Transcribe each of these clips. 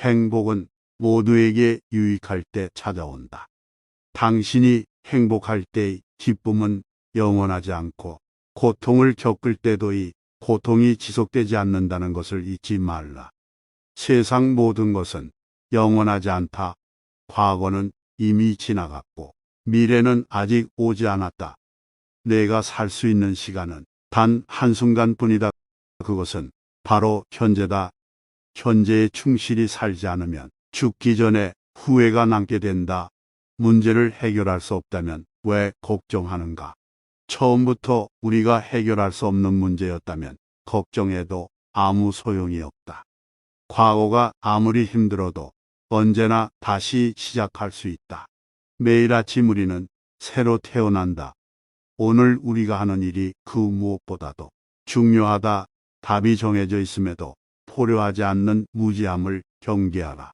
행복은 모두에게 유익할 때 찾아온다. 당신이 행복할 때의 기쁨은 영원하지 않고 고통을 겪을 때도 이 고통이 지속되지 않는다는 것을 잊지 말라. 세상 모든 것은 영원하지 않다. 과거는 이미 지나갔고 미래는 아직 오지 않았다. 내가 살 수 있는 시간은 단 한순간뿐이다. 그것은 바로 현재다. 현재에 충실히 살지 않으면 죽기 전에 후회가 남게 된다. 문제를 해결할 수 없다면 왜 걱정하는가? 처음부터 우리가 해결할 수 없는 문제였다면 걱정해도 아무 소용이 없다. 과거가 아무리 힘들어도 언제나 다시 시작할 수 있다. 매일 아침 우리는 새로 태어난다. 오늘 우리가 하는 일이 그 무엇보다도 중요하다. 답이 정해져 있음에도 포효하지 않는 무지함을 경계하라.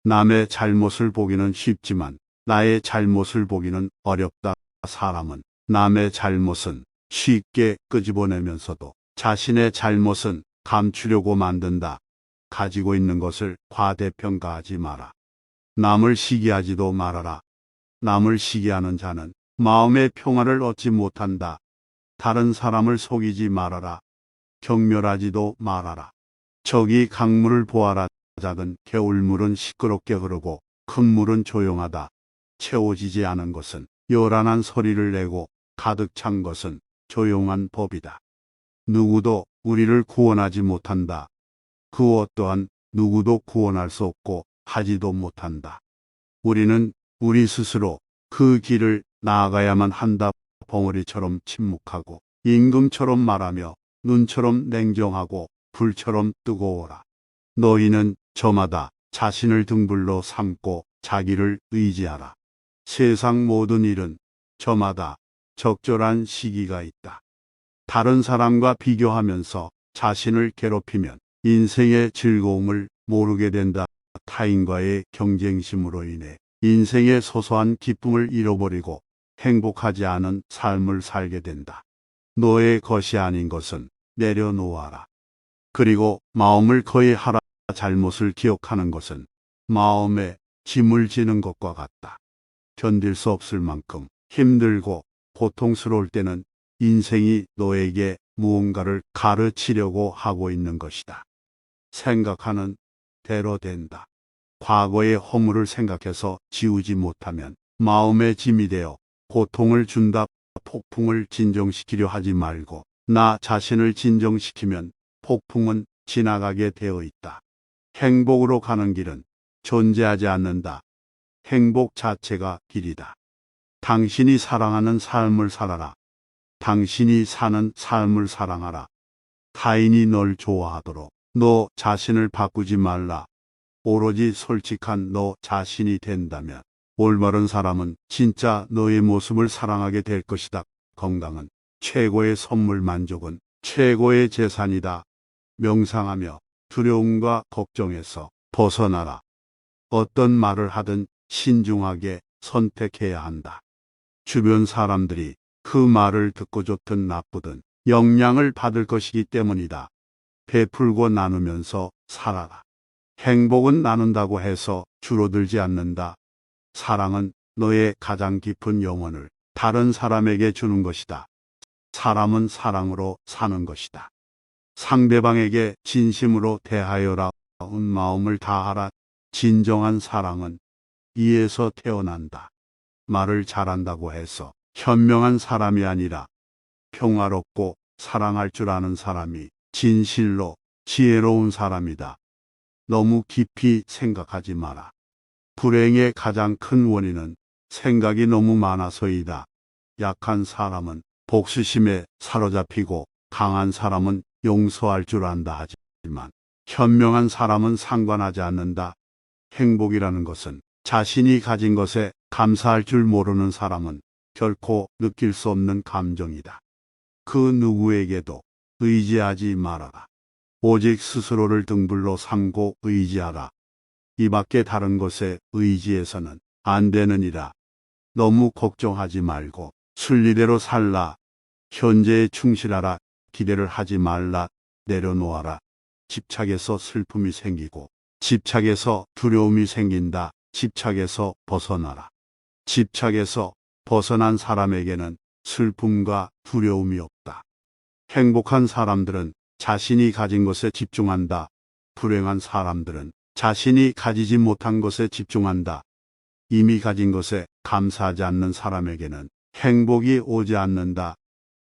남의 잘못을 보기는 쉽지만 나의 잘못을 보기는 어렵다. 사람은 남의 잘못은 쉽게 끄집어내면서도 자신의 잘못은 감추려고 만든다. 가지고 있는 것을 과대평가하지 마라. 남을 시기하지도 말아라. 남을 시기하는 자는 마음의 평화를 얻지 못한다. 다른 사람을 속이지 말아라. 경멸하지도 말아라. 저기 강물을 보아라. 작은 개울물은 시끄럽게 흐르고 큰 물은 조용하다. 채워지지 않은 것은 요란한 소리를 내고 가득 찬 것은 조용한 법이다. 누구도 우리를 구원하지 못한다. 그 어떠한 누구도 구원할 수 없고 하지도 못한다. 우리는 우리 스스로 그 길을 나아가야만 한다. 벙어리처럼 침묵하고 임금처럼 말하며 눈처럼 냉정하고 불처럼 뜨거워라. 너희는 저마다 자신을 등불로 삼고 자기를 의지하라. 세상 모든 일은 저마다 적절한 시기가 있다. 다른 사람과 비교하면서 자신을 괴롭히면 인생의 즐거움을 모르게 된다. 타인과의 경쟁심으로 인해 인생의 소소한 기쁨을 잃어버리고 행복하지 않은 삶을 살게 된다. 너의 것이 아닌 것은 내려놓아라. 그리고 마음을 거해하라. 잘못을 기억하는 것은 마음에 짐을 지는 것과 같다. 견딜 수 없을 만큼 힘들고 고통스러울 때는 인생이 너에게 무언가를 가르치려고 하고 있는 것이다. 생각하는 대로 된다. 과거의 허물을 생각해서 지우지 못하면 마음의 짐이 되어 고통을 준다. 폭풍을 진정시키려 하지 말고 나 자신을 진정시키면 폭풍은 지나가게 되어 있다. 행복으로 가는 길은 존재하지 않는다. 행복 자체가 길이다. 당신이 사랑하는 삶을 살아라. 당신이 사는 삶을 사랑하라. 타인이 널 좋아하도록 너 자신을 바꾸지 말라. 오로지 솔직한 너 자신이 된다면 올바른 사람은 진짜 너의 모습을 사랑하게 될 것이다. 건강은 최고의 선물, 만족은 최고의 재산이다. 명상하며 두려움과 걱정에서 벗어나라. 어떤 말을 하든 신중하게 선택해야 한다. 주변 사람들이 그 말을 듣고 좋든 나쁘든 영향을 받을 것이기 때문이다. 베풀고 나누면서 살아라. 행복은 나눈다고 해서 줄어들지 않는다. 사랑은 너의 가장 깊은 영혼을 다른 사람에게 주는 것이다. 사람은 사랑으로 사는 것이다. 상대방에게 진심으로 대하여라. 온 마음을 다하라. 진정한 사랑은 이에서 태어난다. 말을 잘한다고 해서 현명한 사람이 아니라 평화롭고 사랑할 줄 아는 사람이 진실로 지혜로운 사람이다. 너무 깊이 생각하지 마라. 불행의 가장 큰 원인은 생각이 너무 많아서이다. 약한 사람은 복수심에 사로잡히고 강한 사람은 용서할 줄 안다. 하지만 현명한 사람은 상관하지 않는다. 행복이라는 것은 자신이 가진 것에 감사할 줄 모르는 사람은 결코 느낄 수 없는 감정이다. 그 누구에게도 의지하지 말아라. 오직 스스로를 등불로 삼고 의지하라. 이 밖에 다른 것에 의지해서는 안 되느니라. 너무 걱정하지 말고 순리대로 살라. 현재에 충실하라. 기대를 하지 말라. 내려놓아라. 집착해서 슬픔이 생기고 집착에서 두려움이 생긴다. 집착에서 벗어나라. 집착에서 벗어난 사람에게는 슬픔과 두려움이 없다. 행복한 사람들은 자신이 가진 것에 집중한다. 불행한 사람들은 자신이 가지지 못한 것에 집중한다. 이미 가진 것에 감사하지 않는 사람에게는 행복이 오지 않는다.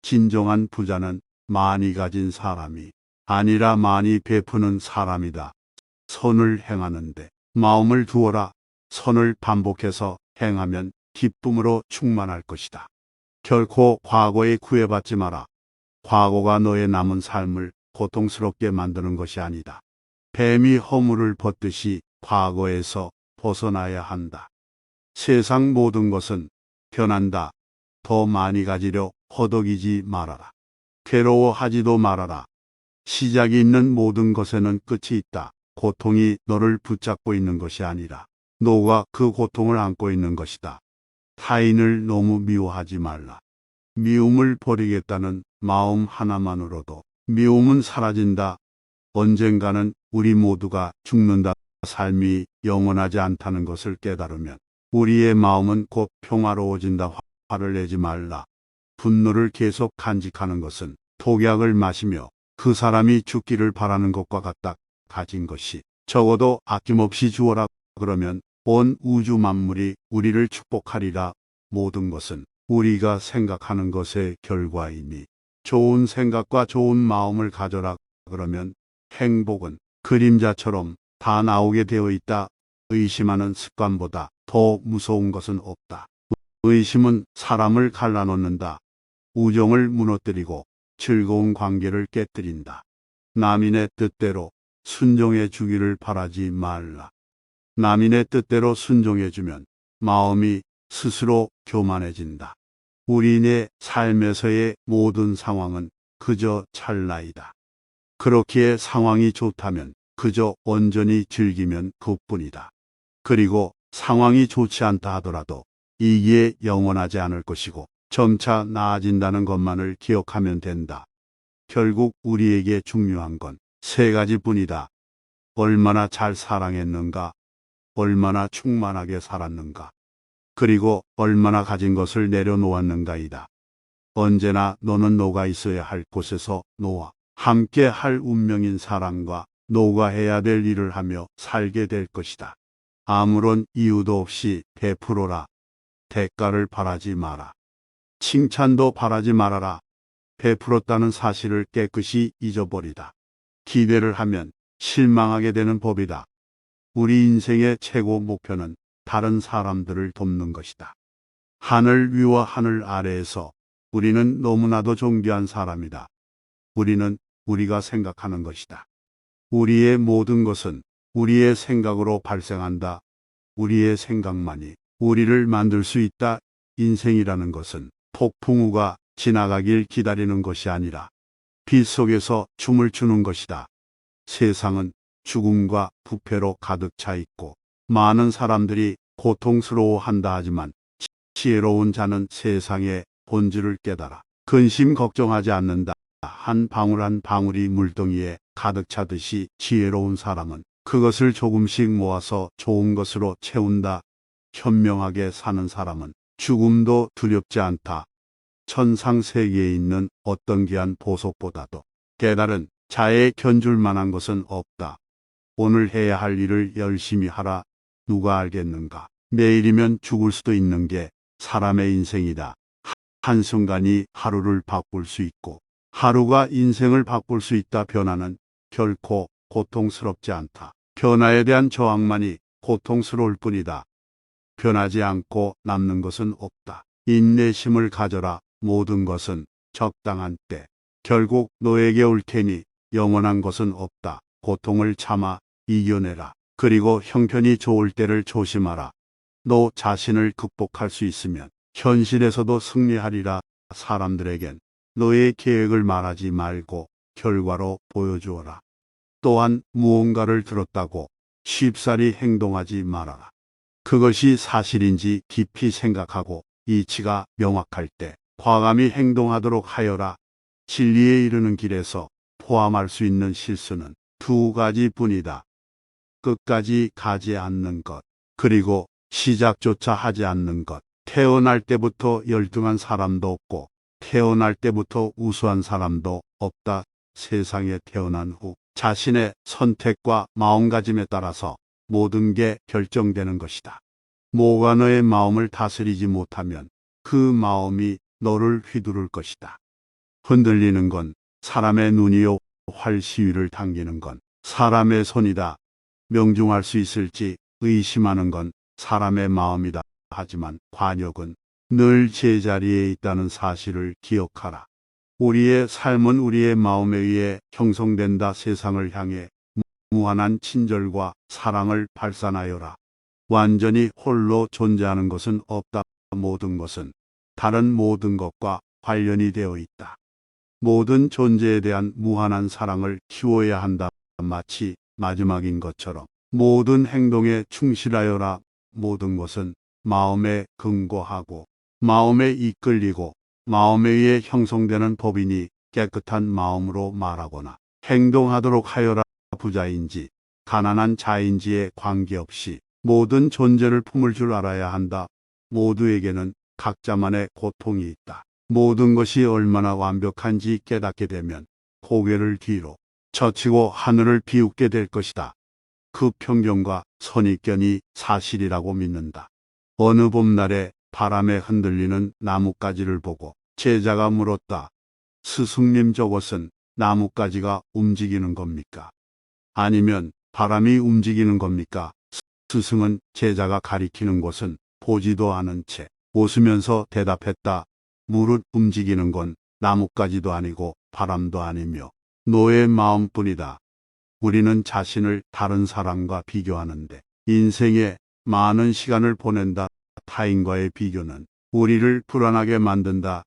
진정한 부자는 많이 가진 사람이 아니라 많이 베푸는 사람이다. 선을 행하는데 마음을 두어라. 선을 반복해서 행하면 기쁨으로 충만할 것이다. 결코 과거에 구애받지 마라. 과거가 너의 남은 삶을 고통스럽게 만드는 것이 아니다. 뱀이 허물을 벗듯이 과거에서 벗어나야 한다. 세상 모든 것은 변한다. 더 많이 가지려 허덕이지 말아라. 괴로워하지도 말아라. 시작이 있는 모든 것에는 끝이 있다. 고통이 너를 붙잡고 있는 것이 아니라 너가 그 고통을 안고 있는 것이다. 타인을 너무 미워하지 말라. 미움을 버리겠다는 마음 하나만으로도 미움은 사라진다. 언젠가는 우리 모두가 죽는다. 삶이 영원하지 않다는 것을 깨달으면 우리의 마음은 곧 평화로워진다. 화를 내지 말라. 분노를 계속 간직하는 것은 독약을 마시며 그 사람이 죽기를 바라는 것과 같다. 가진 것이 적어도 아낌없이 주어라. 그러면 온 우주 만물이 우리를 축복하리라. 모든 것은 우리가 생각하는 것의 결과이니 좋은 생각과 좋은 마음을 가져라. 그러면 행복은 그림자처럼 다 나오게 되어 있다. 의심하는 습관보다 더 무서운 것은 없다. 의심은 사람을 갈라놓는다. 우정을 무너뜨리고 즐거운 관계를 깨뜨린다. 남인의 뜻대로 순종해 주기를 바라지 말라. 남인의 뜻대로 순종해주면 마음이 스스로 교만해진다. 우리의 삶에서의 모든 상황은 그저 찰나이다. 그렇기에 상황이 좋다면 그저 온전히 즐기면 그뿐이다. 그리고 상황이 좋지 않다 하더라도 이게 영원하지 않을 것이고 점차 나아진다는 것만을 기억하면 된다. 결국 우리에게 중요한 건 세 가지뿐이다. 얼마나 잘 사랑했는가, 얼마나 충만하게 살았는가, 그리고 얼마나 가진 것을 내려놓았는가이다. 언제나 너는 너가 있어야 할 곳에서 너와 함께 할 운명인 사람과 너가 해야 될 일을 하며 살게 될 것이다. 아무런 이유도 없이 베풀어라. 대가를 바라지 마라. 칭찬도 바라지 말아라. 베풀었다는 사실을 깨끗이 잊어버리다. 기대를 하면 실망하게 되는 법이다. 우리 인생의 최고 목표는 다른 사람들을 돕는 것이다. 하늘 위와 하늘 아래에서 우리는 너무나도 존귀한 사람이다. 우리는 우리가 생각하는 것이다. 우리의 모든 것은 우리의 생각으로 발생한다. 우리의 생각만이 우리를 만들 수 있다. 인생이라는 것은 폭풍우가 지나가길 기다리는 것이 아니라 빛 속에서 춤을 추는 것이다. 세상은 죽음과 부패로 가득 차 있고 많은 사람들이 고통스러워한다 하지만 지혜로운 자는 세상의 본질을 깨달아 근심 걱정하지 않는다. 한 방울 한 방울이 물동이에 가득 차듯이 지혜로운 사람은 그것을 조금씩 모아서 좋은 것으로 채운다. 현명하게 사는 사람은 죽음도 두렵지 않다. 천상세계에 있는 어떤 귀한 보석보다도 깨달은 자에 견줄 만한 것은 없다. 오늘 해야 할 일을 열심히 하라. 누가 알겠는가? 내일이면 죽을 수도 있는 게 사람의 인생이다. 한순간이 하루를 바꿀 수 있고 하루가 인생을 바꿀 수 있다. 변화는 결코 고통스럽지 않다. 변화에 대한 저항만이 고통스러울 뿐이다. 변하지 않고 남는 것은 없다. 인내심을 가져라. 모든 것은 적당한 때 결국 너에게 올 테니 영원한 것은 없다. 고통을 참아 이겨내라. 그리고 형편이 좋을 때를 조심하라. 너 자신을 극복할 수 있으면 현실에서도 승리하리라. 사람들에겐 너의 계획을 말하지 말고 결과로 보여주어라. 또한 무언가를 들었다고 쉽사리 행동하지 말아라. 그것이 사실인지 깊이 생각하고 이치가 명확할 때 과감히 행동하도록 하여라. 진리에 이르는 길에서 포함할 수 있는 실수는 두 가지뿐이다. 끝까지 가지 않는 것, 그리고 시작조차 하지 않는 것. 태어날 때부터 열등한 사람도 없고 태어날 때부터 우수한 사람도 없다. 세상에 태어난 후 자신의 선택과 마음가짐에 따라서 모든 게 결정되는 것이다. 뭐가 너의 마음을 다스리지 못하면 그 마음이 너를 휘두를 것이다. 흔들리는 건 사람의 눈이요, 활 시위를 당기는 건 사람의 손이다. 명중할 수 있을지 의심하는 건 사람의 마음이다. 하지만 관역은 늘 제자리에 있다는 사실을 기억하라. 우리의 삶은 우리의 마음에 의해 형성된다. 세상을 향해 무한한 친절과 사랑을 발산하여라. 완전히 홀로 존재하는 것은 없다. 모든 것은 다른 모든 것과 관련이 되어 있다. 모든 존재에 대한 무한한 사랑을 키워야 한다. 마치 마지막인 것처럼 모든 행동에 충실하여라. 모든 것은 마음에 근거하고 마음에 이끌리고 마음에 의해 형성되는 법이니 깨끗한 마음으로 말하거나 행동하도록 하여라. 부자인지 가난한 자인지에 관계없이 모든 존재를 품을 줄 알아야 한다. 모두에게는 각자만의 고통이 있다. 모든 것이 얼마나 완벽한지 깨닫게 되면 고개를 뒤로 젖히고 하늘을 비웃게 될 것이다. 그 편견과 선입견이 사실이라고 믿는다. 어느 봄날에 바람에 흔들리는 나뭇가지를 보고 제자가 물었다. 스승님, 저것은 나뭇가지가 움직이는 겁니까? 아니면 바람이 움직이는 겁니까? 스승은 제자가 가리키는 곳은 보지도 않은 채 웃으면서 대답했다. 무릇 움직이는 건 나뭇가지도 아니고 바람도 아니며 너의 마음뿐이다. 우리는 자신을 다른 사람과 비교하는데 인생에 많은 시간을 보낸다. 타인과의 비교는 우리를 불안하게 만든다.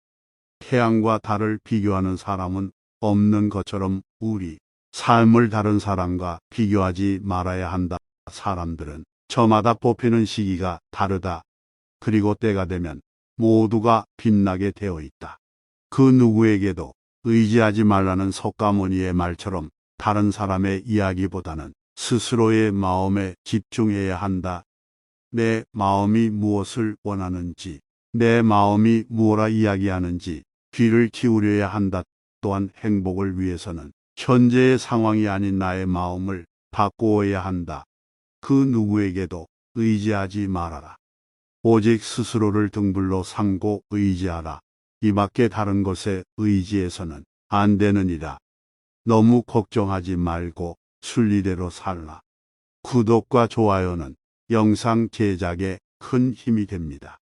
태양과 달을 비교하는 사람은 없는 것처럼 우리 삶을 다른 사람과 비교하지 말아야 한다. 사람들은 저마다 뽑히는 시기가 다르다. 그리고 때가 되면 모두가 빛나게 되어 있다. 그 누구에게도 의지하지 말라는 석가모니의 말처럼 다른 사람의 이야기보다는 스스로의 마음에 집중해야 한다. 내 마음이 무엇을 원하는지, 내 마음이 무엇라 이야기하는지 귀를 기울여야 한다. 또한 행복을 위해서는 현재의 상황이 아닌 나의 마음을 바꾸어야 한다. 그 누구에게도 의지하지 말아라. 오직 스스로를 등불로 삼고 의지하라. 이 밖에 다른 것에 의지해서는 안 되느니라. 너무 걱정하지 말고 순리대로 살라. 구독과 좋아요는 영상 제작에 큰 힘이 됩니다.